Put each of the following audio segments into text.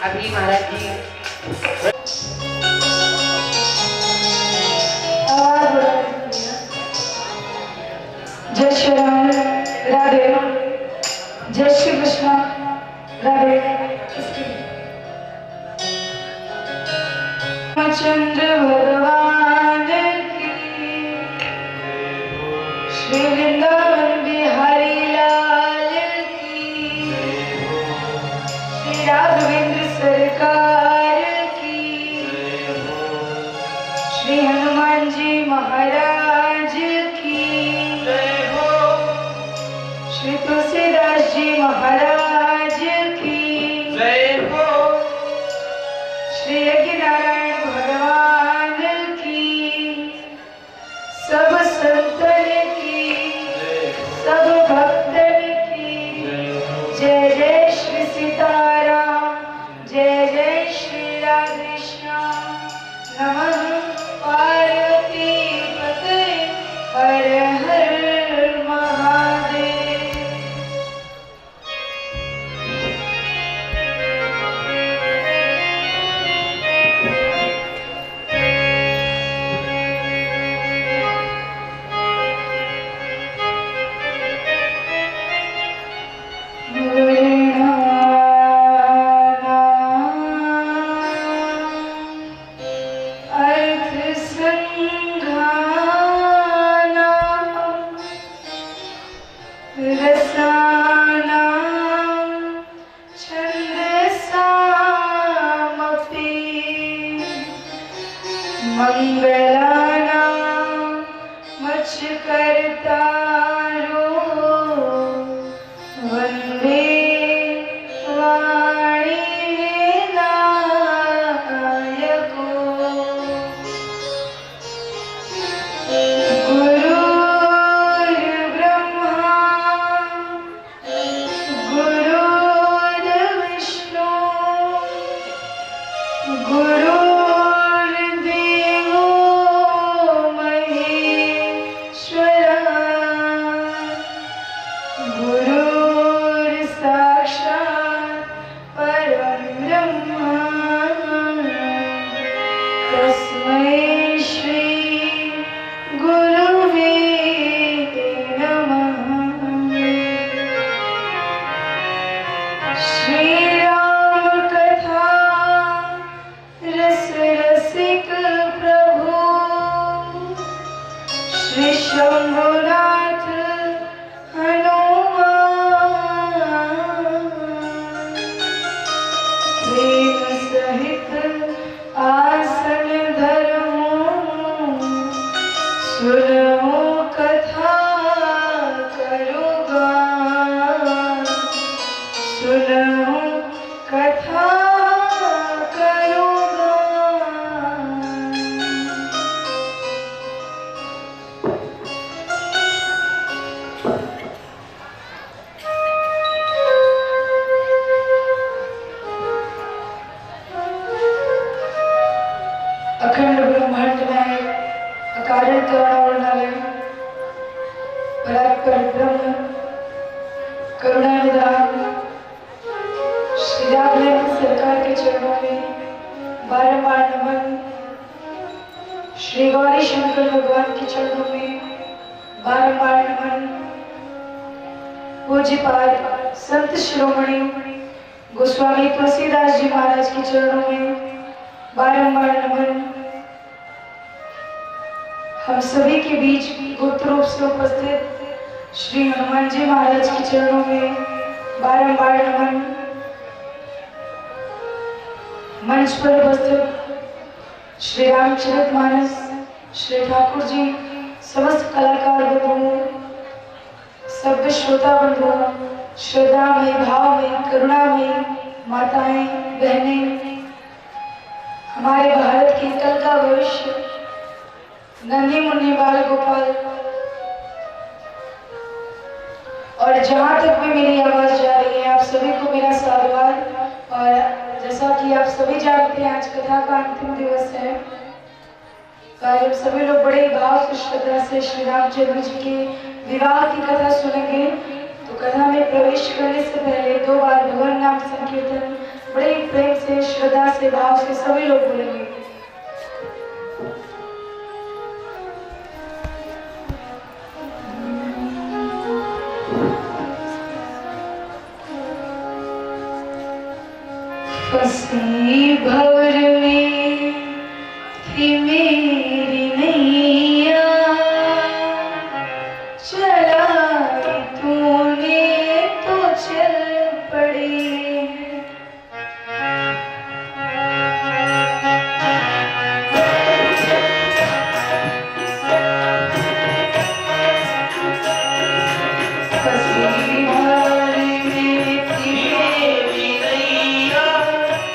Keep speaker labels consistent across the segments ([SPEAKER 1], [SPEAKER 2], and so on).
[SPEAKER 1] अभी महाराज जी
[SPEAKER 2] जय श्री राम राधे, जय श्री कृष्ण राधे। चंद्र भगवान की, श्री वृंदावन बिहारी लाल की, श्री राघवेंद्र सरकार की, श्री हनुमान जी महाराज की, श्री तुलसीदास जी महाराज की, श्री यज्ञ नारायण भगवान की, सब संतन की, सब भक्तन की, जय जय श्री सीताराम, जय जय श्री राधे श्याम। नमः पार्वती पते, हर हर महादेव। अखंड ब्रह्मांड में अकारण करुणा वाले परात्पर ब्रह्म करुणा निधान श्री राघवेंद्र सरकार के चरणों में बारंबार नमन। श्री गौरी शंकर भगवान के चरणों में बारंबार नमन। पूज्यपाद संत शिरोमणि गोस्वामी तुलसीदास जी महाराज के चरणों में बारंबार नमन। हम सभी के बीच गुप्त रूप से उपस्थित श्री हनुमान जी महाराज के चरणों में बारंबार नमन। मंच पर उपस्थित श्री रामचरितमानस श्री ठाकुर जी, समस्त कलाकार बंधुओं, सब श्रोता बंधुओं, श्रद्धा में, भाव में, करुणा में माताएं, बहनें, हमारे भारत के कल का भविष्य, नन्हे मुन्ने बाल गोपाल, और जहाँ तक भी मेरी आवाज जा रही है, आप सभी को मेरा साधुवाद। और जैसा कि आप सभी जानते हैं, आज कथा का अंतिम दिवस है जब सभी लोग बड़े भाव से श्रद्धा से श्री रामचंद्र जी के विवाह की कथा सुनेंगे, तो कथा में प्रवेश करने से पहले 2 बार भगवान नाम संकीर्तन बड़े प्रेम से श्रद्धा से भाव से सभी लोग बोलेंगे। फंसी भंवर में थी मेरी नैया, चलाई तूने तो चल पड़ी। फंसी भंवर में थी मेरी नैया,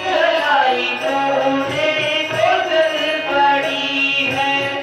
[SPEAKER 2] चलाई तूने तो चल पड़ी है।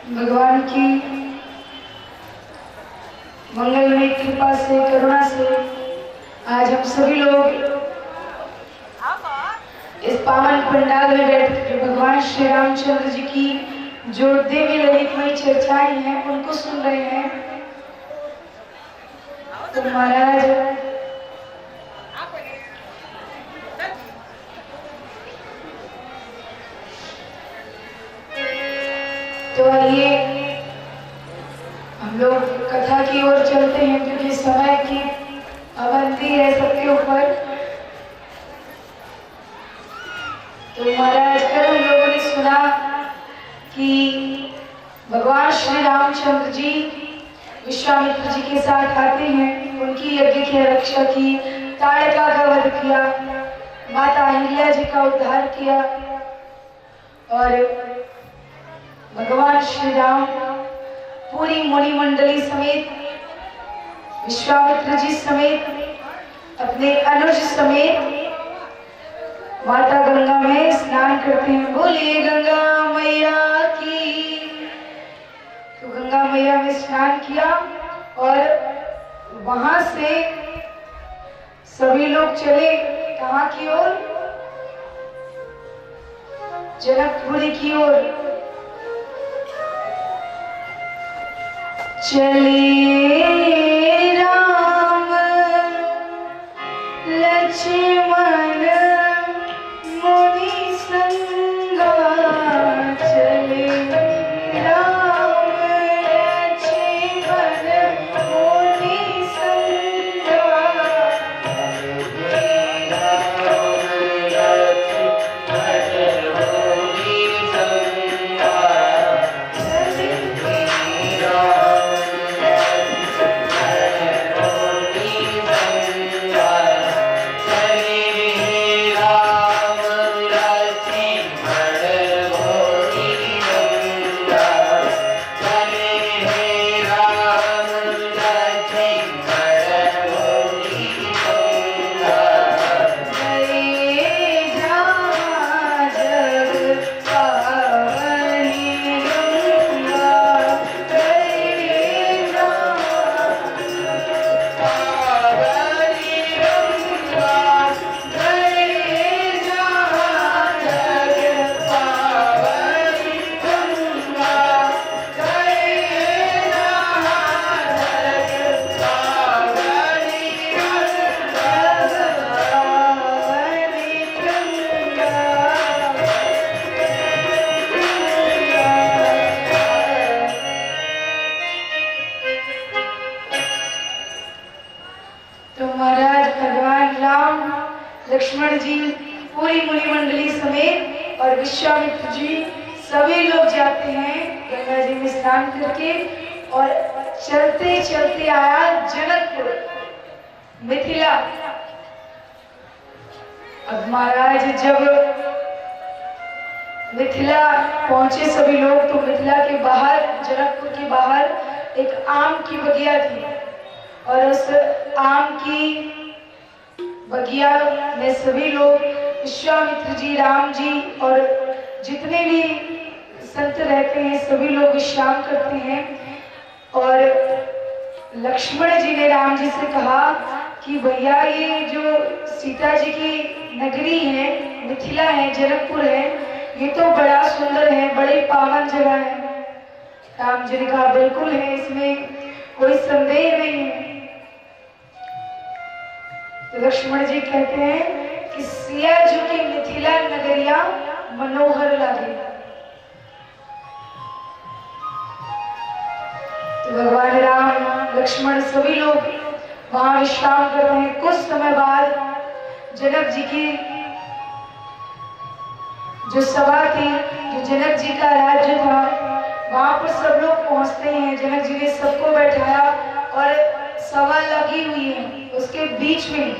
[SPEAKER 2] भगवान की मंगलमय कृपा से, करुणा से आज हम सभी लोग इस पावन पंडाल में बैठकर भगवान श्री रामचंद्र जी की जो देवी ललितमयी चर्चाएं हैं उनको सुन रहे हैं। तो महाराज तो आइए हम लोग कथा की ओर चलते हैं, क्योंकि समय की पाबंदी है सबके ऊपर। तो महाराज कल हम लोगों ने सुना कि भगवान श्री रामचंद्र जी विश्वामित्र जी के साथ आते हैं, उनकी यज्ञ की रक्षा की, ताड़का का वध किया, माता अहिल्या जी का उद्धार किया और भगवान श्री राम पूरी मुनि मंडली समेत, विश्वामित्र जी समेत, अपने अनुज समेत माता गंगा में स्नान करते हैं। बोलिए गंगा मैया की। तो गंगा मैया में स्नान किया और वहां से सभी लोग चले कहाँ की ओर? जनकपुरी की ओर। चले राम लक्ष्मण मुनि संगा, चले राम लक्ष्मण मुनि संगा, लक्ष्मण जी पूरी मुनि मंडली समेत और विश्वामित्र जी सभी लोग जाते हैं गंगा जी में स्नान करके और चलते चलते आया जनकपुर, मिथिला। अब महाराज जब मिथिला पहुंचे सभी लोग, तो मिथिला के बाहर, जनकपुर के बाहर एक आम की बगिया थी और उस आम की बगिया में सभी लोग, विश्वामित्र जी, राम जी और जितने भी संत रहते हैं सभी लोग विश्राम करते हैं। और लक्ष्मण जी ने राम जी से कहा कि भैया ये जो सीता जी की नगरी है, मिथिला है, जनकपुर है, ये तो बड़ा सुंदर है, बड़ी पावन जगह है। राम जी ने कहा बिल्कुल है, इसमें कोई संदेह नहीं है। तो लक्ष्मण जी कहते हैं कि सिया जो की मिथिला नगरिया मनोहर लागे। तो भगवान राम, लक्ष्मण सभी लोग वहां विश्राम कर रहे हैं। कुछ समय बाद जनक जी की जो सभा थी, जो जनक जी का राज्य था, वहां पर सब लोग पहुंचते हैं। जनक जी ने सबको बैठाया और सभा लगी हुई है, उसके बीच में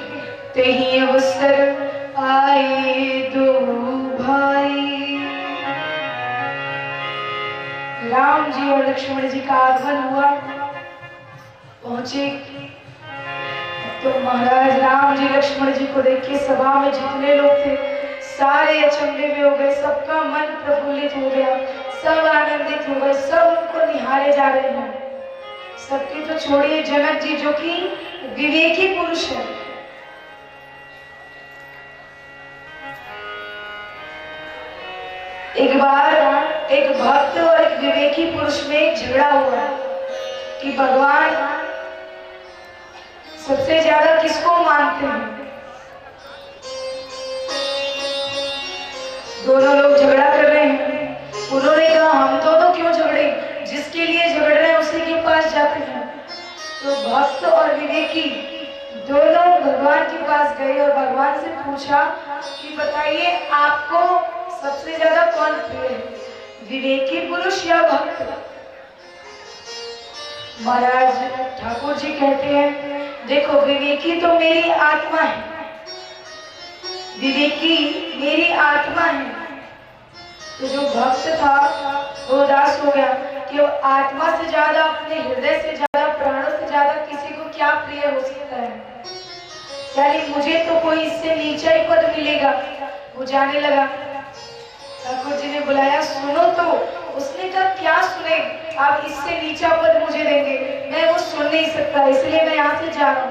[SPEAKER 2] तेही अवसर आए दो भाई। राम जी और लक्ष्मण जी का आगमन हुआ, पहुंचे। तो महाराज राम जी लक्ष्मण जी को देख के सभा में जितने लोग थे सारे अचंभे में हो गए, सबका मन प्रफुल्लित हो गया, सब आनंदित हो गए, सब उनको निहारे जा रहे हैं। सबके तो छोड़िए जनक जी जो कि विवेकी पुरुष है। एक बार एक भक्त और एक विवेकी पुरुष में एक झगड़ा हुआ कि भगवान सबसे ज्यादा किसको मानते हैं। दोनों लोग झगड़ा कर रहे हैं। उन्होंने कहा हम दोनों क्यों झगड़े, जिसके लिए झगड़ रहे हैं उसी के पास जाते हैं। तो भक्त और विवेकी दोनों भगवान के पास गए और भगवान से पूछा कि बताइए आपको सबसे ज्यादा कौन प्रिय है, विवेकी पुरुष या भक्त। महाराज ठाकुर जी कहते हैं देखो विवेकी तो मेरी आत्मा है, विवेकी मेरी आत्मा है। तो जो भक्त था वो उदास हो गया कि वो आत्मा से ज्यादा, अपने हृदय से ज्यादा, प्राणों से ज्यादा किसी को क्या प्रिय हो सकता है। यानी मुझे तो कोई इससे नीचा ही पद मिलेगा। वो जाने लगा। ठाकुर जी ने बुलाया, सुनो तो। उसने कहा क्या सुने, आप इससे नीचा पद मुझे देंगे, मैं वो सुन नहीं सकता, इसलिए मैं यहाँ से जा रहा हूँ।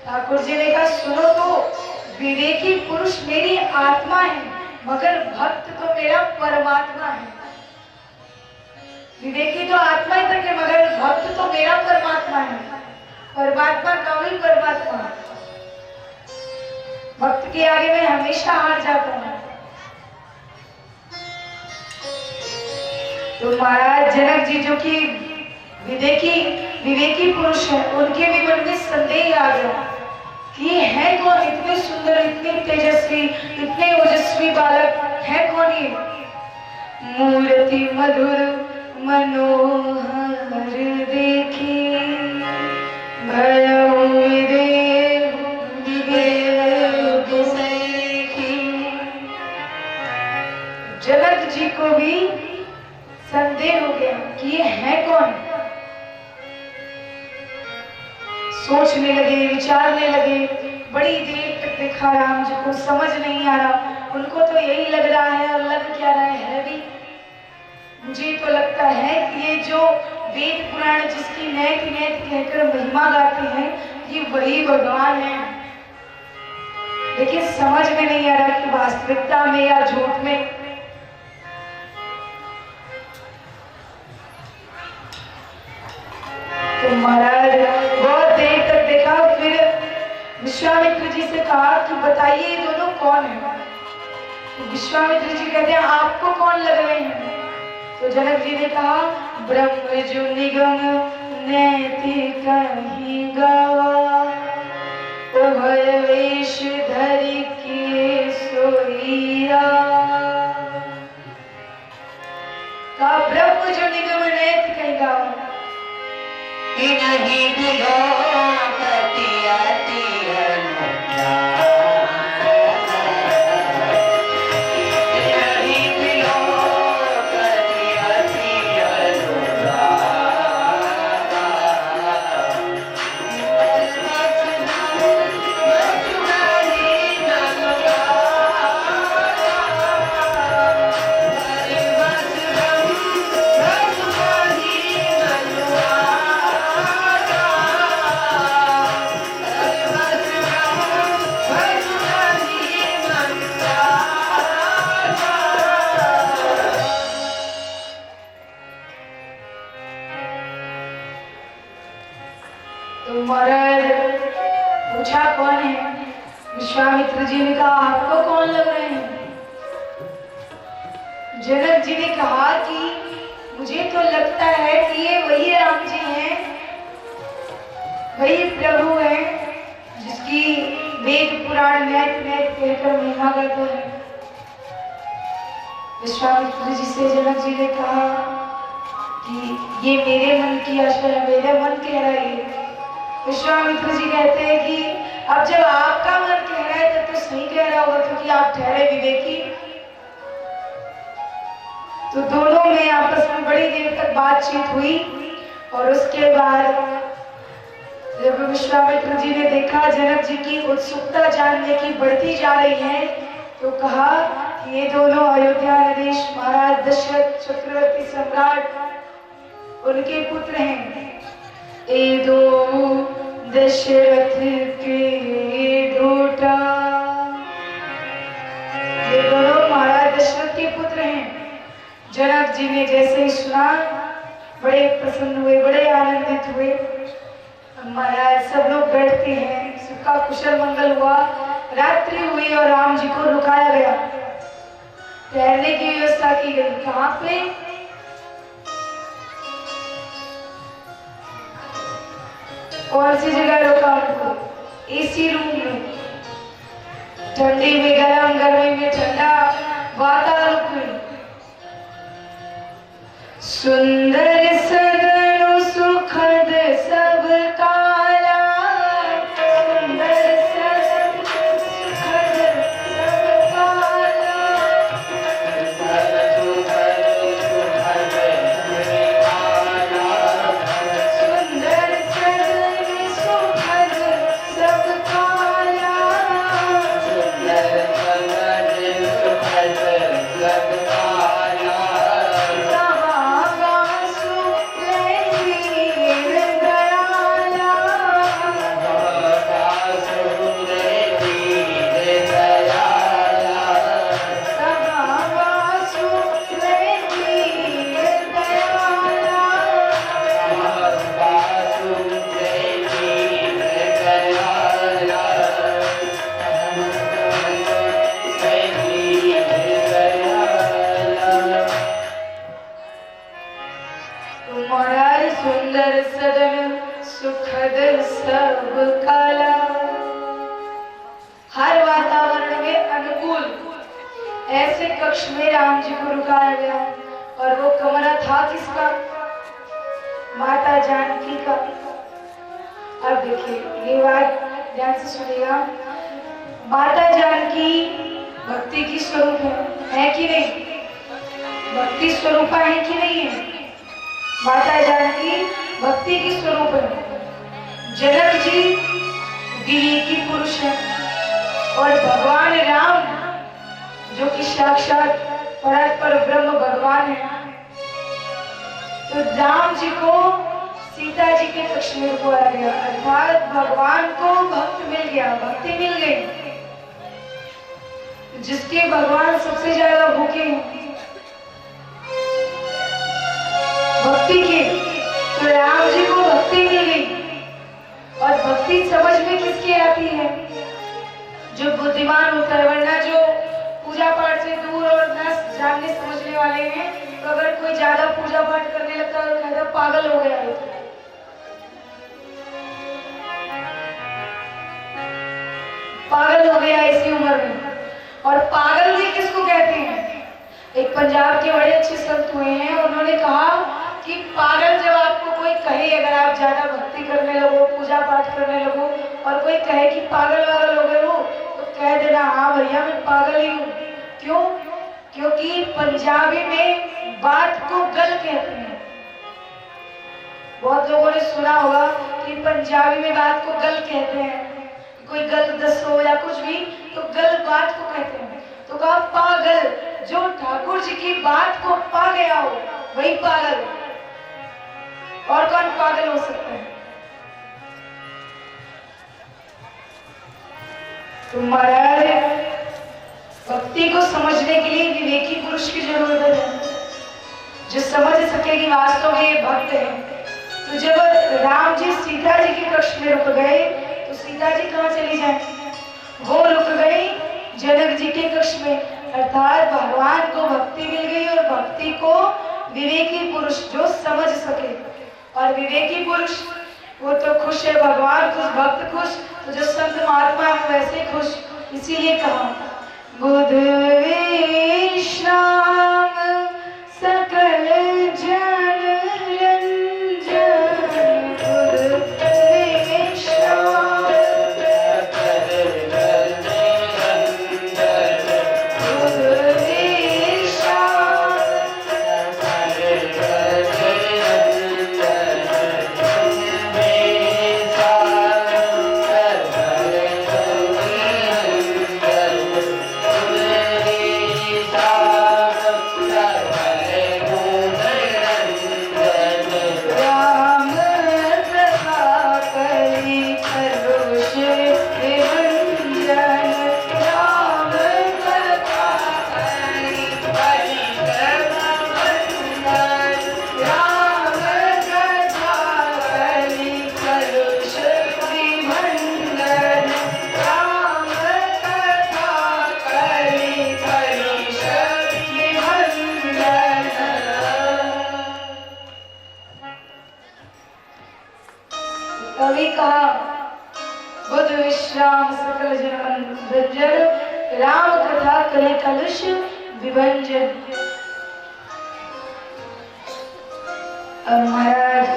[SPEAKER 2] ठाकुर जी ने कहा सुनो तो, विवेकी पुरुष मेरी आत्मा है मगर भक्त तो मेरा परमात्मा है। विवेकी तो आत्मा ही तक है मगर भक्त तो मेरा परमात्मा है। परमात्मा का भी परमात्मा, भक्त के आगे मैं हमेशा हार जाता हूँ। तो महाराज जनक जी जो कि विवेकी पुरुष है, उनके भी मन में संदेह आ गया कि है कौन इतने सुंदर, इतने तेजस्वी, इतने ओजस्वी बालक है कौन ये। मूर्ति मधुर मनोहर देखी भयउ विदेह विवेक सैखी। जनक जी को भी संदेह हो गया कि ये है कौन। सोचने लगे, विचारने लगे, बड़ी देर तक देखा राम जी को, समझ नहीं आ रहा। उनको तो यही लग रहा है, और लग क्या रहा है भी। मुझे तो लगता है कि ये जो वेद पुराण जिसकी नैत नैत कहकर महिमा गाते हैं, ये वही भगवान है। लेकिन समझ में नहीं आ रहा कि वास्तविकता में या झूठ में। तो महाराज बहुत देर तक देखा, फिर विश्वामित्र जी से कहा कि बताइए ये दोनों कौन है। तो विश्वामित्र जी कहते हैं आपको कौन लग रहे हैं। तो जनक जी ने कहा ब्रह्म जो निगम नैतिक ही गावा, उभय वेश धरि के सोइया। कहा ब्रह्म जो निगम नैतिक ही गावा,
[SPEAKER 1] नहीं बिलो कटिया
[SPEAKER 2] पूछा कौन है। विश्वामित्र जी ने कहा आपको कौन लग रहे हैं। जनक जी ने कहा कि मुझे तो लगता है कि ये वही राम जी हैं, वही प्रभु हैं जिसकी वेद पुराण नैत नैत कहकर महिमा गाते हैं। विश्वामित्र जी से जनक जी ने कहा कि ये मेरे मन की आशा है, मेरा मन कह रहा है। विश्वामित्र जी कहते हैं कि अब जब आपका मन कह रहा है तब तो सही कह रहा होगा, क्योंकि आप ठहरे विवेकी। तो दोनों में आपस में बड़ी देर तक बातचीत हुई और उसके बाद जब विश्वामित्र जी ने देखा जनक जी की उत्सुकता जानने की बढ़ती जा रही है, तो कहा ये दोनों अयोध्या नरेश महाराज दशरथ चक्रवर्ती सम्राट उनके पुत्र हैं। ये दो दशरथ के बेटा, ये दोनों महाराज दशरथ के पुत्र हैं। जनक जी ने जैसे ही सुना बड़े प्रसन्न हुए, बड़े आनंदित हुए। महाराज सब लोग बैठते हैं, सबका कुशल मंगल हुआ। रात्रि हुई और राम जी को रुकाया गया, ठहरने की व्यवस्था की गई। कहाँ पे? कौन सी जगह रोका उनको? एसी रूम में। ठंडी में गरम, गर्मी में ठंडा वातावरण। सुंदर सदन सुखद सब काला, सुंदर सदन सुखद सब काला, सुंदर सदन सुखद सब काला, सुंदर सदन सुखद सब काला। हर वातावरण में अनुकूल ऐसे कक्ष में राम जी को रुकाया गया। और वो कमरा था किसका? माता जानकी का। अब देखिए, ये बात ध्यान से सुनिएगा। माता जानकी भक्ति की स्वरूप है कि नहीं? भक्ति स्वरूपा है कि नहीं है? माता जानकी भक्ति की स्वरूप है। जनक जी विवेकी पुरुष है और भगवान राम जो कि साक्षात पर ब्रह्म भगवान है, तो राम जी को सीता जी के कक्ष में रुकवाया गया। अर्थात भगवान को भक्त मिल गया, भक्ति मिल गई। जिसके भगवान सबसे ज्यादा भूखे हैं भक्ति के, तो राम जी को भक्ति मिल गई। और भक्ति समझ में किसकी आती है? जो बुद्धिमान होता है। वरना जो पूजा पाठ से दूर और न जानने समझने वाले हैं, तो अगर कोई ज्यादा पूजा पाठ करने लगता है तो कहता है पागल हो गया है। पागल हो गया इसी उम्र में। और पागल भी किसको कहते हैं? एक पंजाब के बड़े अच्छे संत हुए हैं, उन्होंने कहा कि पागल जब आपको कोई कहे, अगर आप ज्यादा भक्ति करने लगो, पूजा पाठ करने लगो, और कोई कहे कि पागल वागल हो गए हो, तो कह देना हाँ भैया मैं पागल ही हूँ। क्यों? क्योंकि पंजाबी में बात को गल कहते हैं। बहुत लोगों ने सुना होगा कि पंजाबी में बात को गल कहते हैं। कोई गल दसो या कुछ भी, तो गल बात को कहते हैं। तो कहा पागल, जो ठाकुर जी की बात को पा गया हो वही पागल। और कौन पागल हो सकता है? तो महाराज भक्ति को समझने के लिए विवेकी पुरुष की जरूरत है, जो समझ सके कि वास्तव में ये भक्त है। तो जब राम जी सीता जी के कक्ष में रुक गए, तो सीता जी कहाँ चली जाए? वो रुक गई जनक जी के कक्ष में। अर्थात भगवान को भक्ति मिल गई, और भक्ति को विवेकी पुरुष जो समझ सके। और विवेकी पुरुष वो तो खुश है, भगवान खुश, भक्त खुश, तो जो संत महात्मा है वैसे खुश। इसीलिए कहा बुध विश्राम सकल जन रंजन, बुध विश्राम विश्राम सकल जन मन रंजन, राम कथा करे कलुष विभंजन। अब महाराज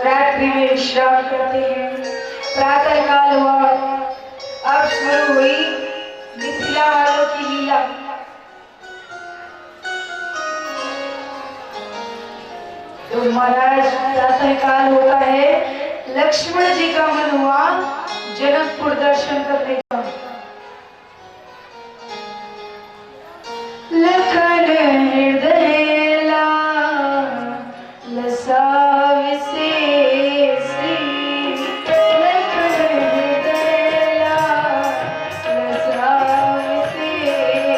[SPEAKER 2] रात्रि में विश्राम करते हैं। प्रातः काल हुआ, अब शुरू हुई मिथिला वालों की लीला। तो महाराज प्रातः काल होता है, लक्ष्मण जी का मन हुआ जनकपुर दर्शन करने का। लखन हृदय लसा विशेष, लखन हृदय लसा विशेष।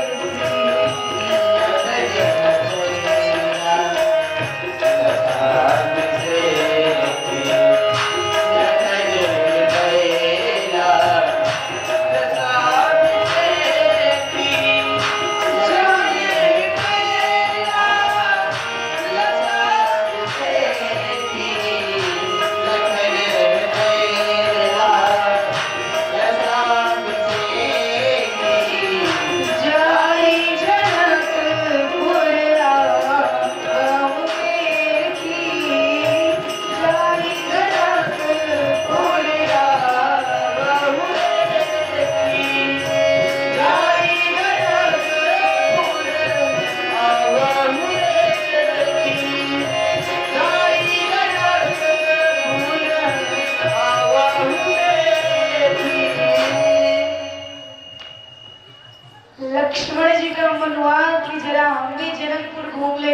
[SPEAKER 2] लक्ष्मण जी का मन हुआ कि जरा हम भी जनकपुर घूम ले,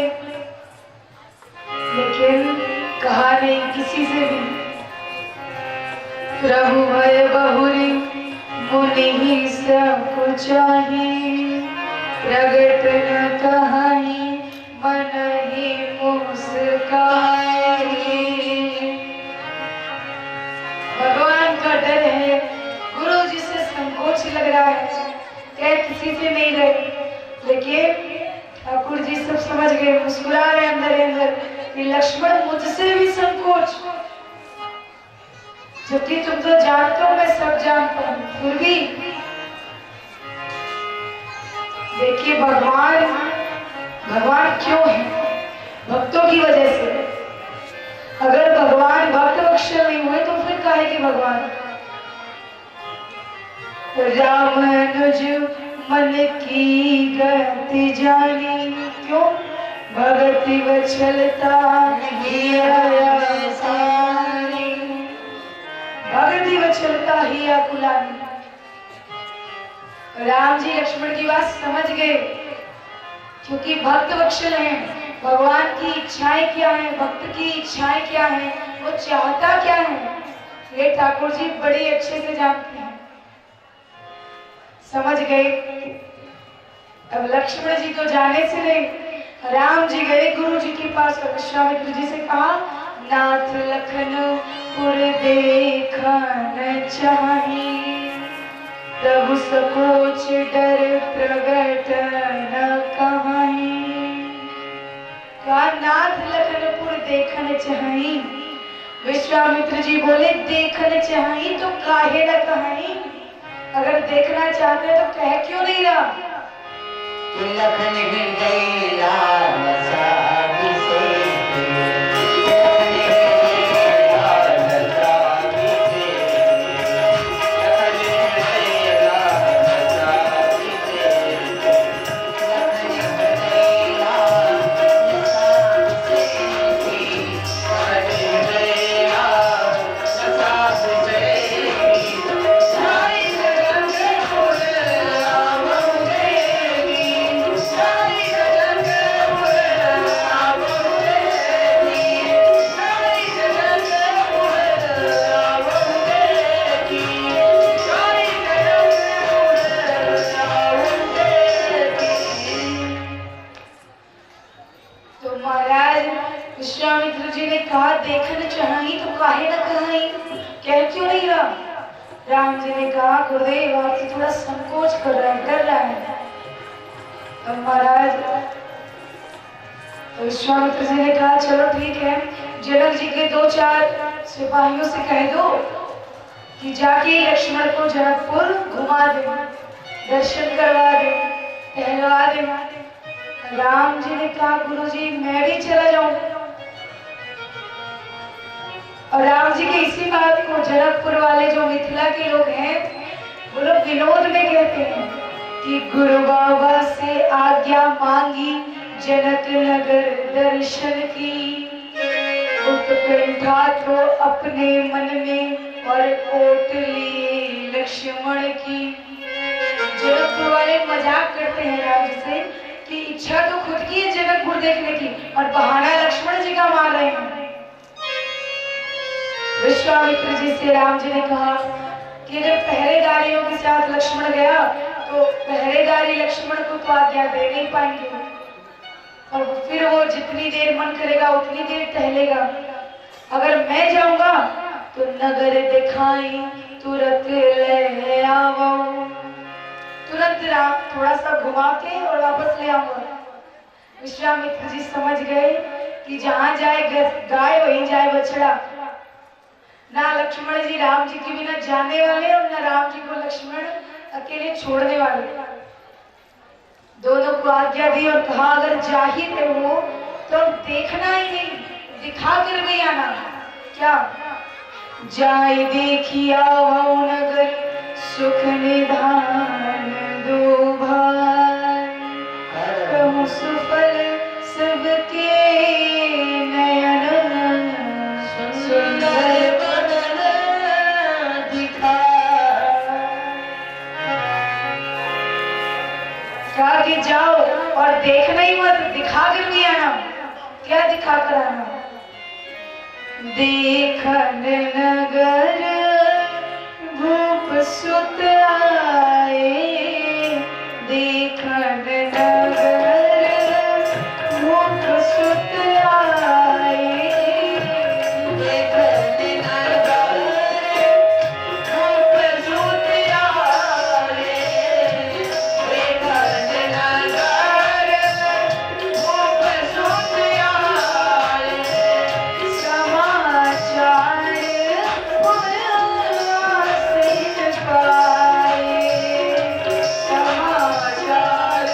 [SPEAKER 2] लेकिन कहा नहीं किसी से भी। प्रभु भय बहुरी मुनि ही सब चाही, प्रगट न कहाई मन ही मुस्काई। भगवान का डर है, गुरु जी से संकोच लग रहा है, किसी से नहीं रहे, लेकिन ठाकुर जी सब समझ गए, मुस्कुरा रहे अंदर अंदर कि लक्ष्मण मुझसे भी संकोच, जबकि तुम तो जानते हो मैं सब जानता हूं, फिर भी देखिए भगवान क्यों है? भक्तों की वजह से। अगर भगवान भक्त वत्सल नहीं हुए तो फिर काहे कि भगवान। रामानुज मन की गति जानी, क्यों? भगति वत्सलता ही आसानी, भगति वत्सलता ही आकुलानी। राम जी लक्ष्मण की बात समझ गए, क्योंकि भक्त वत्सल हैं। भगवान की इच्छाएं क्या है, भक्त की इच्छाएं क्या है, वो चाहता क्या है, ये ठाकुर जी बड़ी अच्छे से जानते हैं, समझ गए। अब लक्ष्मण जी तो जाने से नहीं, राम जी गए गुरु जी के पास और विश्वामित्र जी से कहा, नाथ लखनपुर देखन चाही, प्रभु सकोच डर प्रगट न कहाई। कहा नाथ लखनपुर देखन चाही। विश्वामित्र जी बोले देखन चाही तो काहे न कहाई, अगर देखना चाहते तो कह क्यों नहीं रहा?
[SPEAKER 1] लखन हृदय लालसा विशेष,
[SPEAKER 2] विश्वामित्र जी ने कहा देखना चाहिए तो काहे न कहाई, कह क्यों नहीं रहा? राम जी ने कहा गुरुदेव आपसे थोड़ा संकोच कर रहा है, डर रहा है। तो महाराज तो विश्वामित्र जी ने कहा चलो ठीक है, जनक जी के 2-4 सिपाहियों से कह दो कि जाके लक्ष्मण को जनकपुर घुमा दे, दर्शन करवा दे, टहलवा दे। राम जी ने कहा गुरु जी मैं भी चला जाऊं। और राम जी की इसी बात को जनकपुर वाले जो मिथिला के लोग हैं वो लोग विनोद में कहते हैं कि गुरु बाबा से आज्ञा मांगी जनक नगर दर्शन की, उत्कंठा तो अपने मन में और ओट लिए लक्ष्मण की। जनकपुर वाले मजाक करते हैं राम जी से कि इच्छा तो खुद की है जनकपुर देखने की और बहाना लक्ष्मण जी का मार रहे हैं। विश्वामित्र जी से राम जी ने कहा कि जब पहरेदारियों के साथ लक्ष्मण गया तो पहरेदारी लक्ष्मण को तो आज्ञा दे नहीं पाएंगे और फिर वो जितनी देर मन करेगा उतनी देर टहलेगा। अगर मैं जाऊंगा तो नगर दिखाई तुरंत ले आओ, तुरंत राम थोड़ा सा घुमा के और वापस ले आऊंगा। विश्वामित्र जी समझ गए कि जहां जाए गाय वहीं जाए बछड़ा। ना लक्ष्मण जी राम जी के बिना जाने वाले और ना राम जी को लक्ष्मण अकेले छोड़ने वाले। दोनों को आज्ञा दी और कहा अगर जा ही रहे हो तो देखना ही नहीं, दिखा कर भी आना। क्या जाए देखिया वो नगर सुख निधान दो भाई, कहूँ सुफल सबके नयन सुंदर बदन दिखा। कहा कि जाओ और देखना ही मत, दिखा कर भी आना। क्या दिखा कर आना? देखन नगर भूप सुत आए, देखन नगर भूप सुत आए, देखन नगर भूप सुत आए, देखन नगर भूप सुत आए। समाचार पाए, समाचार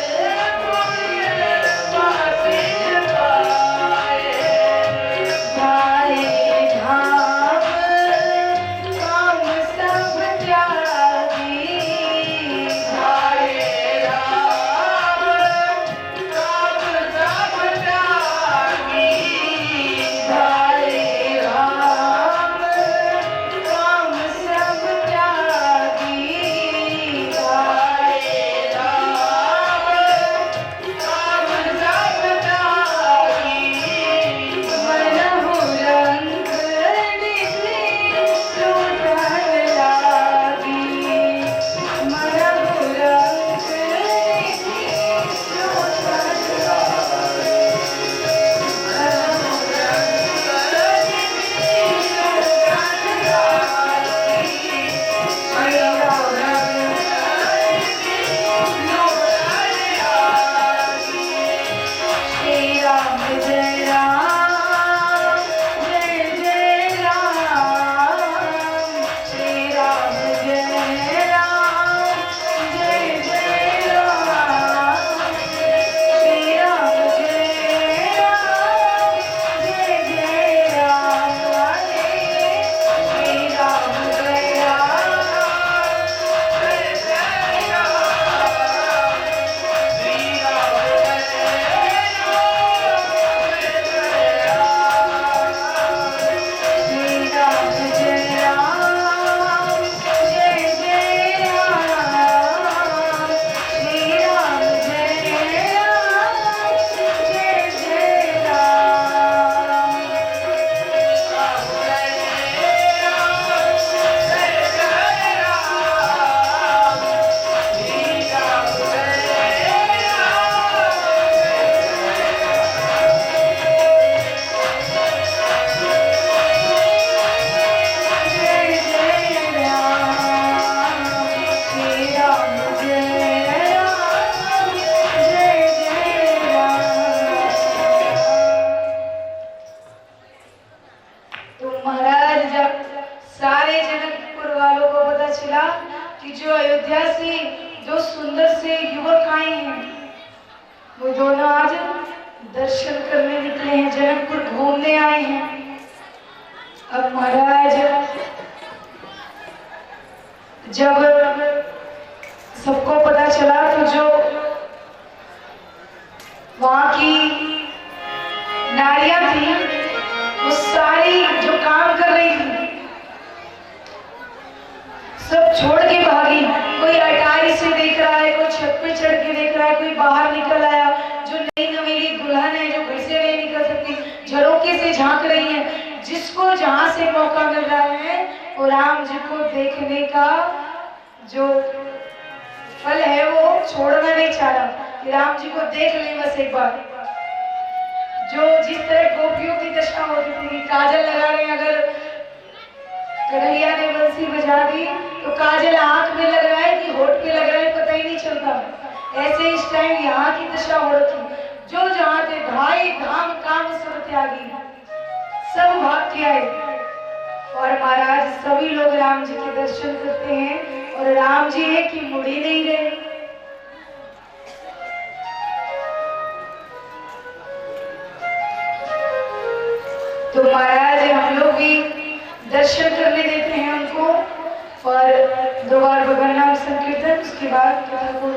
[SPEAKER 2] वो दोनों आज दर्शन करने निकले हैं, जनकपुर घूमने आए हैं। अब महाराज जब सबको पता चला तो जो वहां की नारियां थी वो सारी जो काम कर रही थी सब छोड़ के भागी। कोई अटारी से देख रहा है, कोई छत पे चढ़ के देख रहा है, कोई बाहर निकल आया। जो नई नवेली दुल्हन है, जो घर से नहीं निकल सकती, झरोके से झांक रही है। जिसको जहां से मौका मिल रहा है वो राम जी को देखने का जो फल है वो छोड़ना नहीं चाह रहा कि राम जी को देख ले बस एक बार। जो जिस तरह गोपियों की दशा होती थी, काजल लगा रहे, अगर कन्हैया ने बंसी बजा दी तो काजल आंख में लग रहा है कि होठ पे लग रहा है, पता ही नहीं चलता। ऐसे इस टाइम यहाँ की दशा हो रखी। जो जहाँ थे भाई धाम काम सब त्यागी, सब भाग के आए। और महाराज सभी लोग राम जी के दर्शन करते हैं और राम जी है कि मुड़ ही नहीं रहे। तो महाराज हम लोग भी दर्शन करने देते हैं उनको और 2 बार भगवान नाम संकीर्तन, उसके बाद कथा को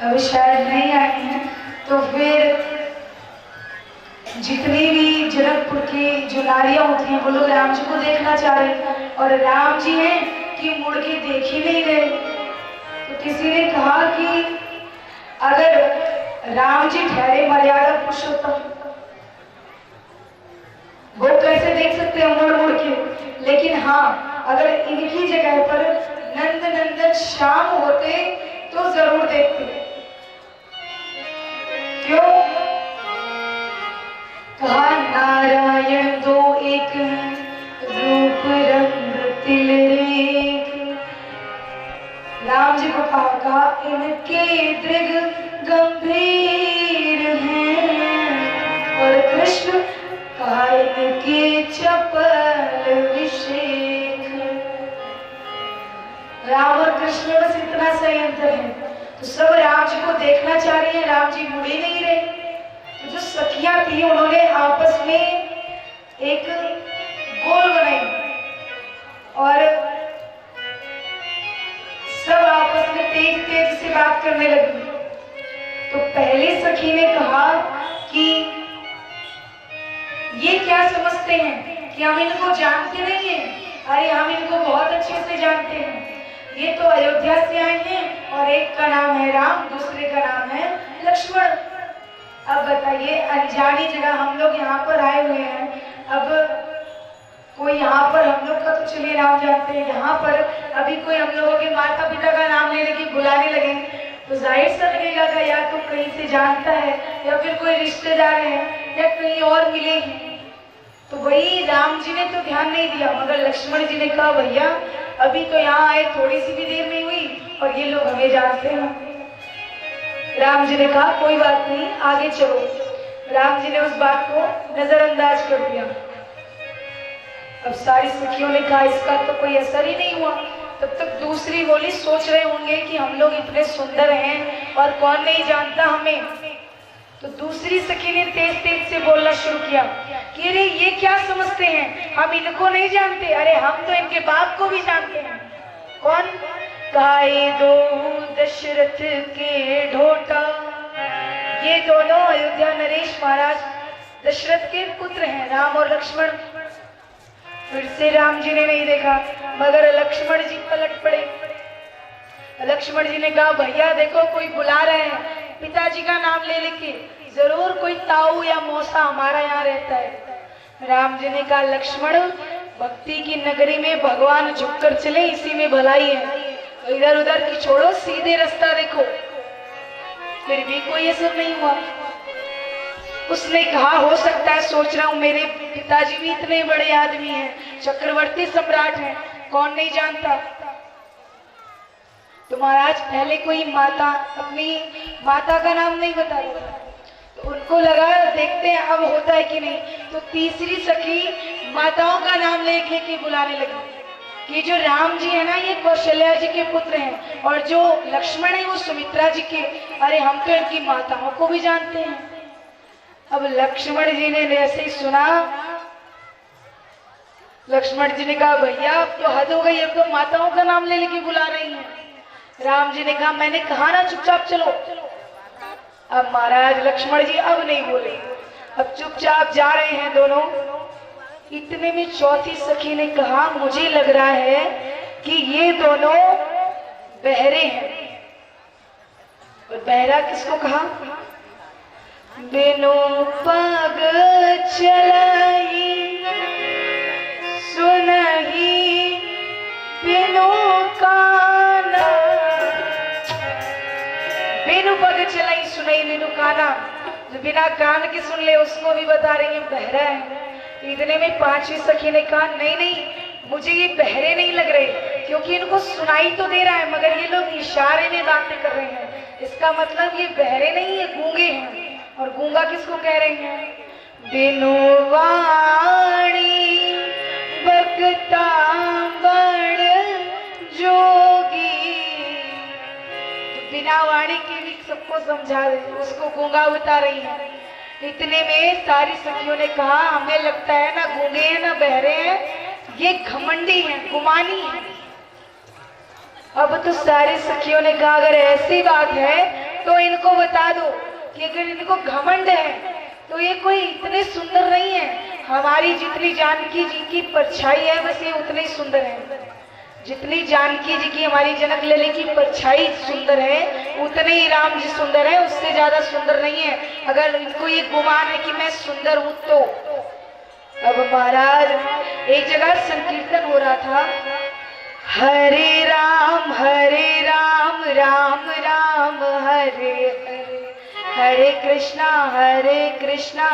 [SPEAKER 2] अभी शायद नहीं आए हैं। तो फिर जितनी भी जनकपुर की जो नारियां होती हैं वो लोग राम जी को देखना चाह रहे हैं और राम जी हैं कि मुड़ के देख ही नहीं रहे। तो किसी ने कहा कि अगर राम जी ठहरे मर्यादा पुरुषोत्तम, वो कैसे देख सकते हैं मुड़ मुड़ के। लेकिन हाँ, अगर इनकी जगह पर नंद नंदन श्याम होते तो जरूर देखते। क्यों? कहा नारायण दो एक रूप रंग तिलरेख। राम जी को कहा इनके दृग गंभीर हैं और कृष्ण कहा इनके चपल विषेक। राम और कृष्ण बस इतना संयंत्र है। तो सब राम जी को देखना चाह रही है, राम जी मुड़े नहीं रहे। तो जो सखियां थी उन्होंने आपस में एक गोल बनाई और सब आपस में तेज तेज से बात करने लगी। तो पहली सखी ने कहा कि ये क्या समझते हैं कि हम इनको जानते नहीं हैं? अरे हम इनको बहुत अच्छे से जानते हैं। ये तो अयोध्या से आए हैं और एक का नाम है राम, दूसरे का नाम है लक्ष्मण। अब बताइए, अनजानी जगह हम लोग यहाँ पर आए हुए हैं। अब कोई यहाँ पर हम लोग का तो चलिए नाम जानते हैं, यहाँ पर अभी कोई हम लोगों के माता पिता का नाम लेने की बुलाने लगे तो जाहिर सा लगेगा कि या तो कहीं से जानता है या फिर कोई रिश्तेदार है या कहीं और मिलेगी। तो वही राम जी ने तो ध्यान नहीं दिया, मगर लक्ष्मण जी ने कहा भैया अभी तो यहाँ आए थोड़ी सी भी देर नहीं हुई और ये लोग हमें जानते हैं। राम जी ने कहा कोई बात नहीं, आगे चलो। राम जी ने उस बात को नजरअंदाज कर दिया। अब सारी सखियों ने कहा इसका तो कोई असर ही नहीं हुआ। तब तक दूसरी बोली, सोच रहे होंगे कि हम लोग इतने सुंदर हैं और कौन नहीं जानता हमें। तो दूसरी सखी ने तेज तेज से बोलना शुरू किया कि अरे ये क्या समझते हैं, हम इनको नहीं जानते, अरे हम तो इनके बाप को भी जानते हैं। कौन? गाए दो दशरथ के ढोटा। ये दोनों अयोध्या नरेश महाराज दशरथ के पुत्र हैं, राम और लक्ष्मण। फिर से राम जी ने नहीं देखा, मगर लक्ष्मण जी पलट पड़े। लक्ष्मण जी ने कहा भैया देखो कोई बुला रहे हैं, पिताजी का नाम ले लेके, जरूर कोई ताऊ या मौसा हमारा यहाँ रहता है। राम जी ने कहा लक्ष्मण भक्ति की नगरी में भगवान झुककर चले, इसी में भलाई है। तो इधर उधर की छोड़ो, सीधे रास्ता देखो। फिर भी कोई असर नहीं हुआ। उसने कहा हो सकता है, सोच रहा हूँ मेरे पिताजी भी इतने बड़े आदमी हैं, चक्रवर्ती सम्राट हैं, कौन नहीं जानता। तो महाराज पहले कोई माता अपनी माता का नाम नहीं बता रहा था, तो उनको लगा देखते हैं अब होता है कि नहीं। तो तीसरी सखी माताओं का नाम लेके के बुलाने लगी। कि जो राम जी है ना ये कौशल्या जी के पुत्र हैं और जो लक्ष्मण है वो सुमित्रा जी के। अरे हम तो इनकी माताओं को भी जानते हैं। अब लक्ष्मण जी ने जैसे ही सुना, लक्ष्मण जी ने कहा भैया अब तो हद हो गई, अब तो माताओं का नाम ले लेके बुला रही हैं। राम जी ने कहा मैंने कहा ना चुपचाप चलो। अब महाराज लक्ष्मण जी अब नहीं बोले, अब चुपचाप जा रहे हैं दोनों। इतने में चौथी सखी ने कहा मुझे लग रहा है कि ये दोनों बहरे हैं। और बहरा किसको कहा? बिनु पग चलाई सुनही बिनु काना। बिनु पग चलाई सुनही बिनु काना, जो बिना कान के सुन ले उसको भी बता रही है बहरा है। इतने में पांचवी सखी ने कहा नहीं नहीं मुझे ये बहरे नहीं लग रहे, क्योंकि इनको सुनाई तो दे रहा है मगर ये लोग इशारे में बातें कर रहे हैं, इसका मतलब ये बहरे नहीं ये गूंगे हैं। और गूंगा किसको कह रहे हैं? बिनु वाणी बकता बड़ जोगी। बिना वाणी के भी सबको समझा दे, उसको गूंगा बता रही है। इतने में सारी सखियों ने कहा हमें लगता है ना गूंगे हैं ना बहरे हैं, ये घमंडी हैं, गुमानी हैं। अब तो सारी सखियों ने कहा अगर ऐसी बात है तो इनको बता दो कि अगर इनको घमंड है तो ये कोई इतने सुंदर नहीं है। हमारी जितनी जानकी जी की परछाई है बस ये उतने ही सुंदर है। जितनी जानकी जी की हमारी जनक लली की परछाई सुंदर है उतने ही राम जी सुंदर है, उससे ज्यादा सुंदर नहीं है। अगर इनको ये गुमान है कि मैं सुंदर हूं तो। अब महाराज एक जगह संकीर्तन हो रहा था, हरे राम राम राम हरे हरे, हरे कृष्णा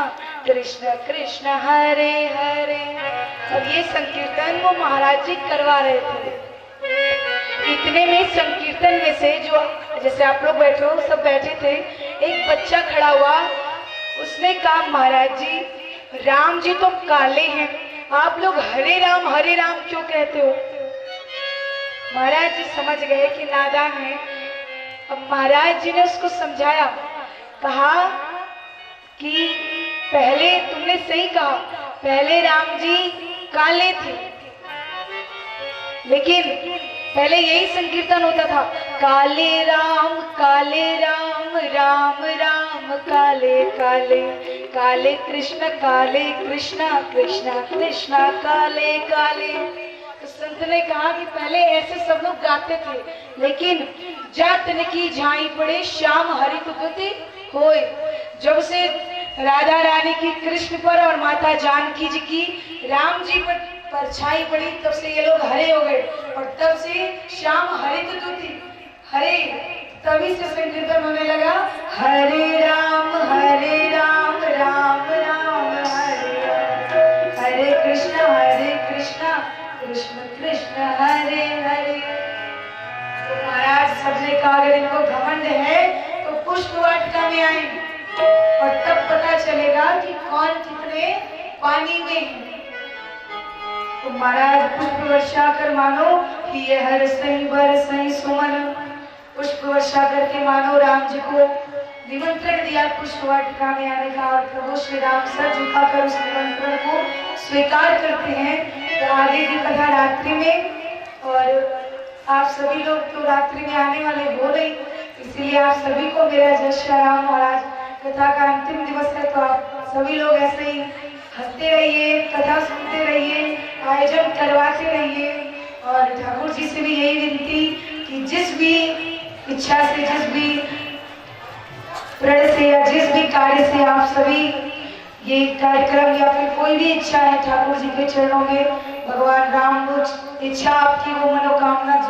[SPEAKER 2] कृष्ण कृष्ण हरे हरे। अब ये संकीर्तन वो महाराज जी करवा रहे थे। इतने में संकीर्तन में से जो जैसे आप लोग बैठे हो सब बैठे थे, एक बच्चा खड़ा हुआ, उसने कहा महाराज जी राम जी तो काले हैं, आप लोग हरे राम क्यों कहते हो? महाराज जी समझ गए कि नादान है। अब महाराज जी ने उसको समझाया, कहा कि पहले तुमने सही कहा, पहले राम जी काले थे, लेकिन पहले यही संकीर्तन होता था, काले राम राम राम काले काले, काले कृष्ण कृष्ण कृष्ण काले काले। तो संत ने कहा कि पहले ऐसे सब लोग गाते थे, लेकिन जातन की झाई पड़े श्याम हरि तुति होए। जब से राधा रानी की कृष्ण पर और माता जानकी जी की राम जी पर परछाई पड़ी तब से ये लोग हरे हो गए, और तब से श्याम हरित तुति हरे, तभी से संकीर्तन होने लगा हरे राम राम राम हरे कृष्ण कृष्ण कृष्ण हरे हरे। तो महाराज सबने कहा अगर इनको घमंड है तो पुष्प वाटिका में आएंगे और तब पता चलेगा कि कौन कितने पानी में है। तो महाराज पुष्प वर्षा कर मानो कि ये हर सही बर सही सुमन, पुष्प वर्षा करके मानो राम जी को निमंत्रण दिया पुष्प वाटिका में आने का, और प्रभु श्री राम सर झुकाकर उस निमंत्रण को स्वीकार करते हैं। तो आगे की कथा रात्रि में, और आप सभी लोग तो रात्रि में आने वाले हो नहीं, इसीलिए आप सभी को मेरा जय श्री राम। महाराज कथा का अंतिम दिवस है तो आप सभी लोग ऐसे ही हंसते रहिए, कथा सुनते रहिए, आयोजन करवाते रहिए। और ठाकुर जी से भी यही विनती कि जिस भी इच्छा से, जिस भी प्रण से या जिस भी कार्य से आप सभी ये कार्यक्रम या फिर कोई भी इच्छा है ठाकुर जी के चरणों में, भगवान राम कुछ इच्छा आपकी वो मनोकामना